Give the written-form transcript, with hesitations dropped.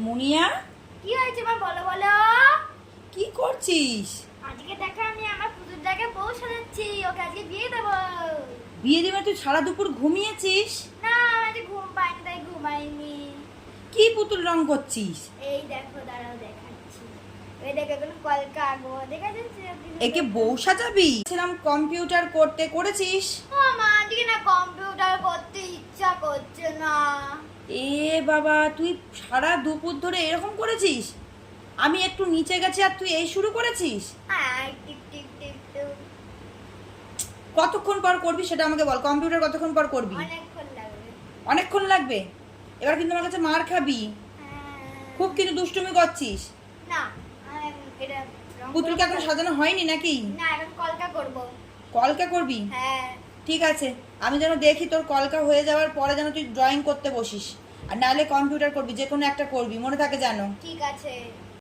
মুনিয়া, কি হয়েছে মা, বলো বলো। কি করছিস? আজকে দেখো আমি আমার পুজোর জায়গায় বউ সাজাচ্ছি, ওকে আজকে বিয়ে দেবো। বিয়ে দিবে? তুই সারা দুপুর ঘুমিয়েছিস? না, আমি আজকে ঘুম পাইনি তাই ঘুমাইনি। কি পুতুল রং করছিস? এই দেখো, দাঁড়াও দেখাচ্ছি। ওই দেখো এগুলো কলকা আগো, দেখা যাচ্ছে? একে বউ সাজাবি? ছিলাম কম্পিউটার করতে, করেছিস? ও মা, আজকে না কম্পিউটার করতে ইচ্ছা করছে না। এ বাবা, তুই সারা দুপুর ধরে এরকম করেছিস? আমি একটু নিচে গেছি আর তুই এই শুরু করেছিস? Tick tick tick tick. কতক্ষণ পর করবি সেটা আমাকে বল। কম্পিউটার কতক্ষণ পর করবি? অনেকক্ষণ লাগবে। অনেকক্ষণ লাগবে? এবার কিন্তু আমার কাছে মার খাবি। হ্যাঁ। খুব কিন্তু দুষ্টুমি করছিস। না, এটা রং পুতুলকে এখন করবো। সাজানো হয়নি নাকি? না, এখন কলকা করবো। কলকা করবি? হ্যাঁ। ঠিক আছে, আমি যেন দেখি তোর কলকা হয়ে যাওয়ার পরে যেন তুই ড্রয়িং করতে বসিস, আর নাহলে কম্পিউটার করবি, যে কোনো একটা করবি, মনে থাকে যেন। ঠিক আছে।